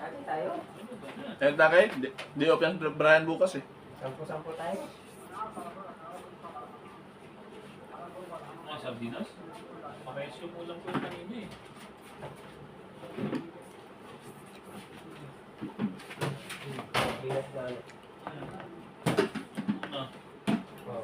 Ate tayo. Eh, takay, di off yan Brian bukas eh. Sampo-sampo tayo. Sardinas? Parehas yung ulam ko yung kanina eh. Bilas na ano. Ah, Oh.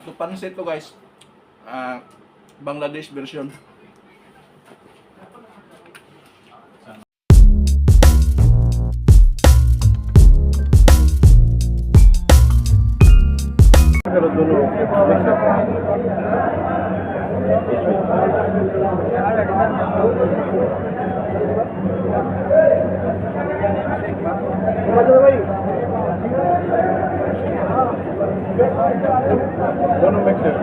Ito pansit to guys. Bangladesh version. Pero dulo. Don't mix it.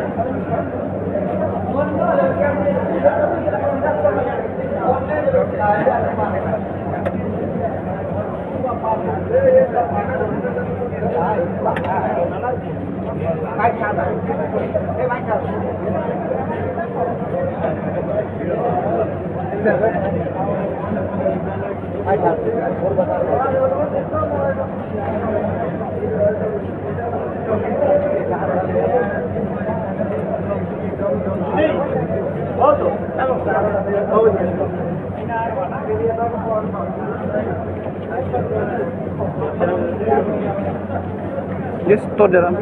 Yes, to dirham.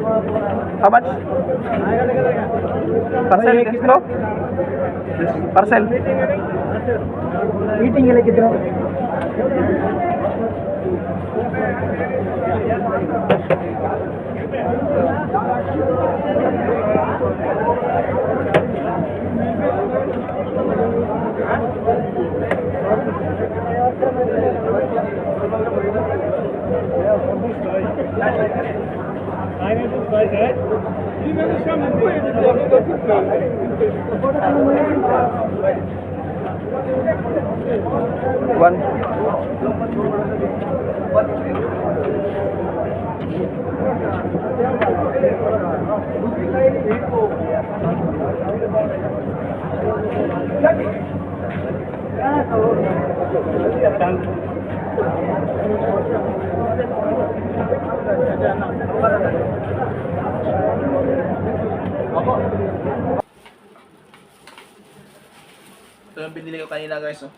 How much? Parcel, yes, no? Yes, parcel. Eating like it. One. Ito yung binili ko kanina guys, oh.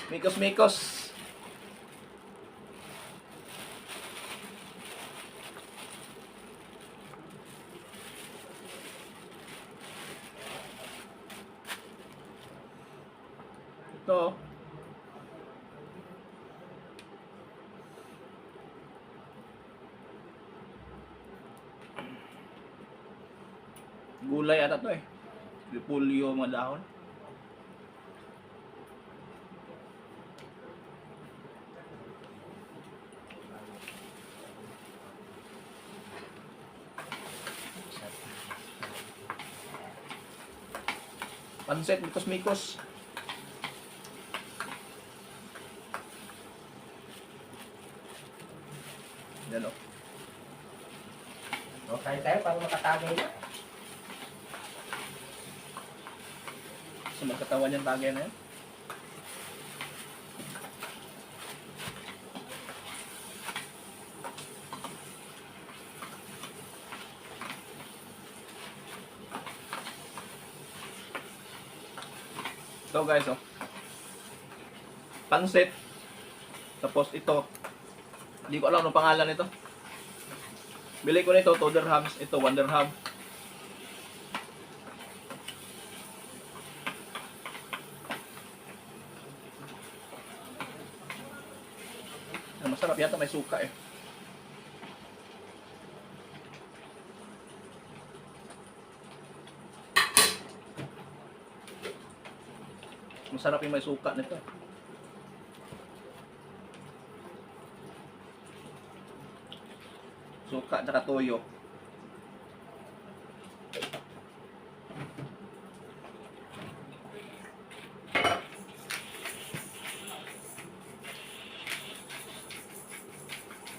Mikos Mikos. Ito, oh. Gulay ata to eh. Repolyo, mga dahon. Pansit, mikos-mikos. Yan o. Okay tayo para makatagay na. So magkatawan yung tagay na yan. Ito guys, oh. Pansit. Tapos ito. Hindi ko alam anong pangalan nito. Bili ko nito 2 dirhams, ito 1 dirham. Masarap yata, may suka eh. Masarap yung may suka nito. Suka at toyo.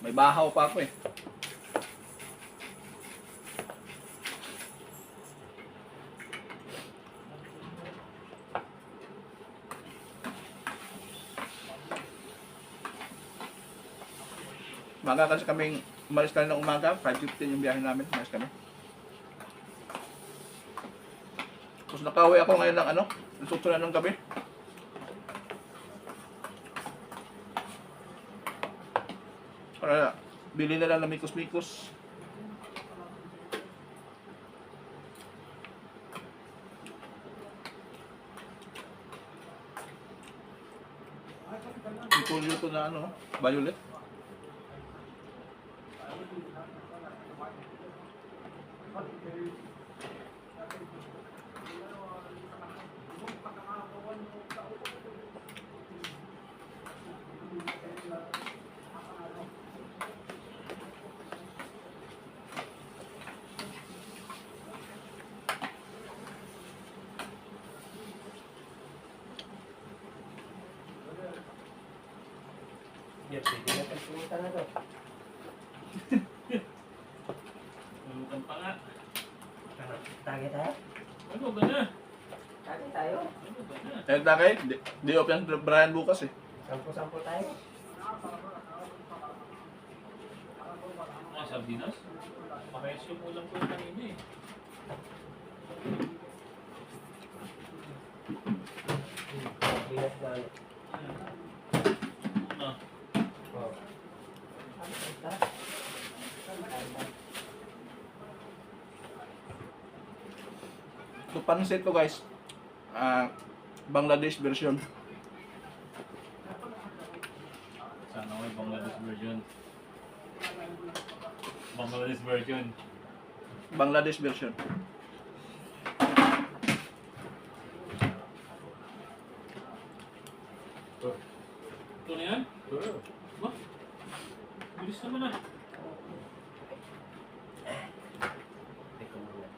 May bahaw pa ako eh. Maga kasi kaming umalis kami ng umaga, 5:15 yung biyahe namin, umalis kami. Tapos nakauwi ako ngayon ng nasusunan ng gabi. Para bili na lang ng mikos-mikos. Ipulyo to na violet. Yes, sige na pagpunta na to. Lulukan pa nga. Tagay tayo? Ano ba na? Tagay tayo? Ano ba na? Eh, takay, di off yan Brian bukas eh. Sampo-sampo tayo? Ah, sardinas? Parehas yung ulam ko yung kanina eh. Bilas na ano. Ah, Oh. So, pansit to guys. Bangladesh version. sana ko yung Bangladesh version. Bangladesh version. Bangladesh version. Ito na yan? Ba? Bilis naman ah. Teka muna.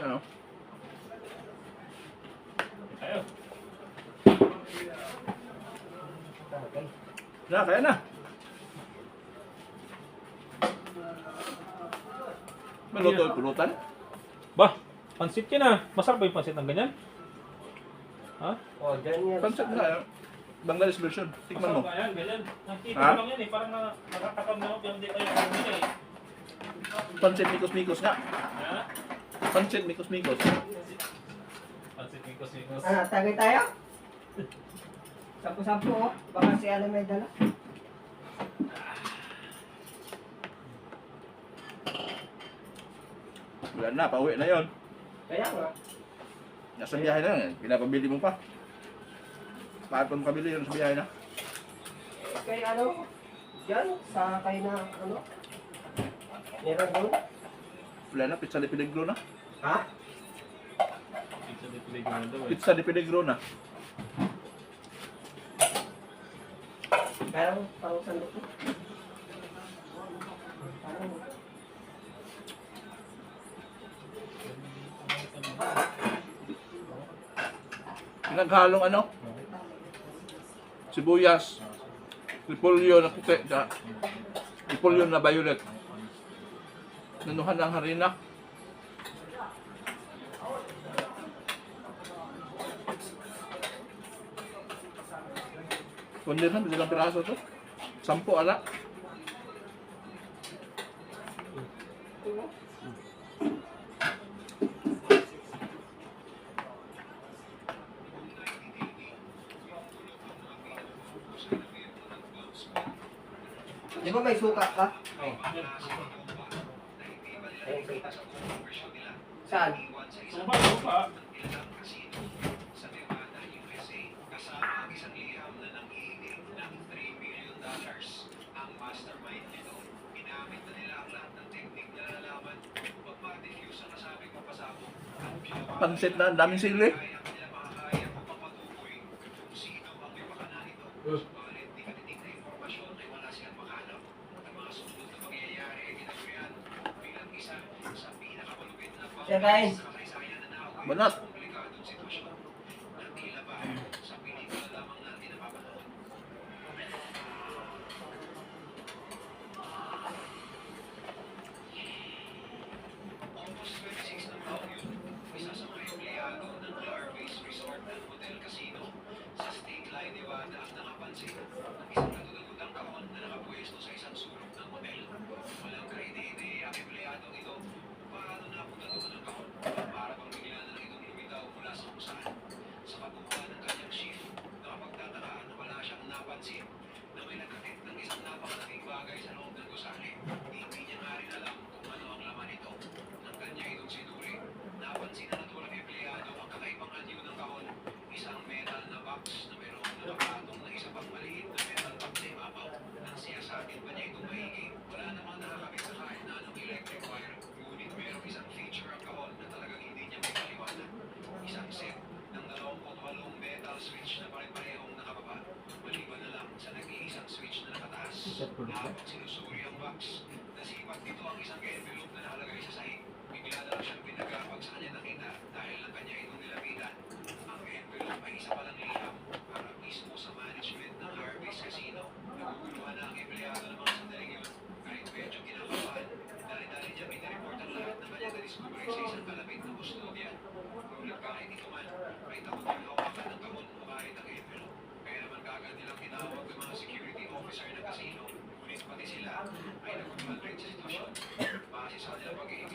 Ano? Tayo. Tagay. Na, kaya na. Maluto yung pulutan. Ba, pansit yan ah. Masarap ba yung pansit ng ganyan? Ha? Oh, dyan yan. Pansit na. Bangladesh version. Tikman mo. Masarap ba yan? Ganyan. Nakita Ha? ko lang yan eh. Parang nakakatakam na ako. Pero hindi kayo kanina eh. Pansit mikos-mikos nga. Ha? Pansit mikos-mikos. Pansit mikos-mikos. Tagay tayo? Sampo-sampo oh. Baka si Alan may dala. Wala na, pauwi na yon. Kaya nga. Nasa biyahe na yan. Pinapabili mo pa. Bakit pang pabili yun sa biyahe na? Kay ano? Diyan, sa kay na ano? Meron doon? Wala na, pizza de Peligro na. Ha? Pizza de Peligro daw eh. Pizza de Peligro na. Parang pang sandok mo. Parang Pinaghalong sibuyas, repolyo na puti, repolyo na violet. Nanuhan ng harina. Kundirhan, bilang piraso to. 10 ala. di ba may suka ka? Oh, Ayun, suka. Saan? Supa, supa. Pansit na, ang daming sili. Siya kain. Banat. Set ko dito.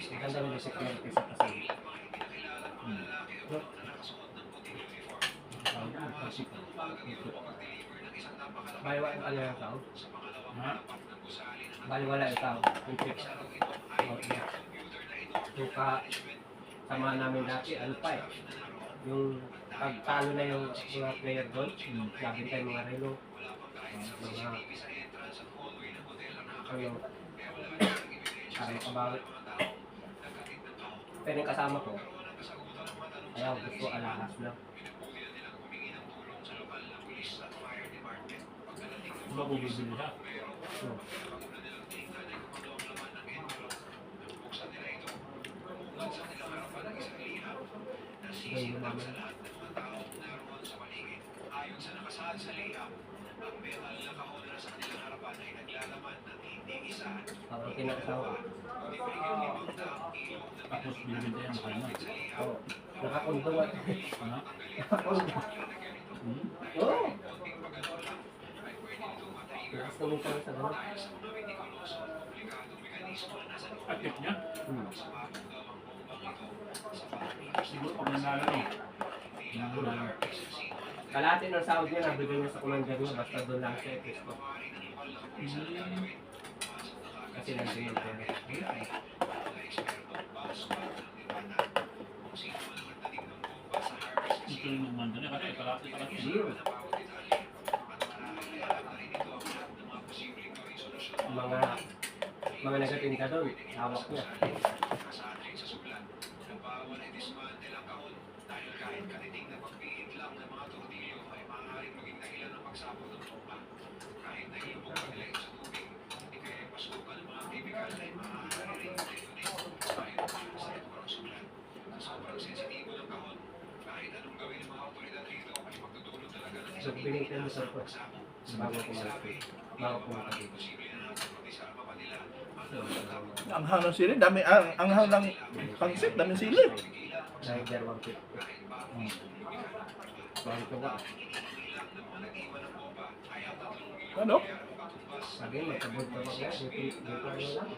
Maganda rin yung security sa kasi. Baliwala yung ano yung tao? Baliwala yung tao. Yung fix. Yung sama namin dati, ano pa eh. Yung pagtalo na yung mga player doon, labing tayo mga relo. Mga ano, para makabawi. Pero yung kasama ko, ayaw gusto alahas lang. Mabubili siya. Ganyan mo naman. Parang kinakasawa. Tapos binibenta yan sa kanya. Oo. Nakakundo nga. Ano? Nakakundo. Hmm? Oo. Lakas naman pala sa gano'n. Akit niya? Hmm. Siguro pag nanalo no? Nanalo. Kalahati ng sahod niya, nabigay niya sa commander niya, basta doon lang siya i-test ko. Kasi nandun yung pera. Ito yung manda niya kasi kalapit sa kanya. Zero. Mga nagatinda doon, hawak niya. So, binigyan mo sa ko. Bago pumalapit. Bago pumalapit. Ang hang ng sili, dami ang hang ng pangsit, daming sili. Rider 150. Bago ko ba? Ano? Sabi, magkabod ka ba nga? Dito lang.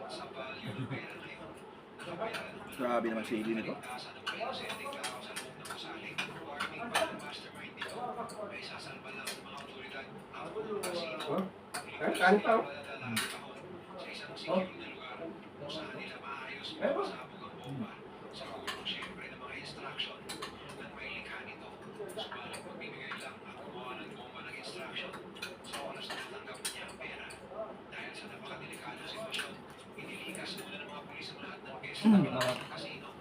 Grabe naman sili nito. Oh? Kain pa. Oh? Ewan.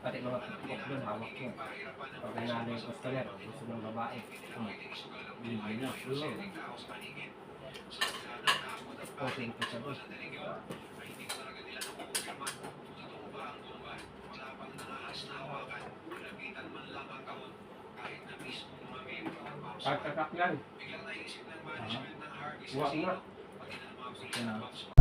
Pati mga tukok doon, hawak ko. Pag nanalo yung customer, gusto ng babae. Binibili niya. Okay, ito sa doon. Pagkakak yan. Huwag na. Kaya na.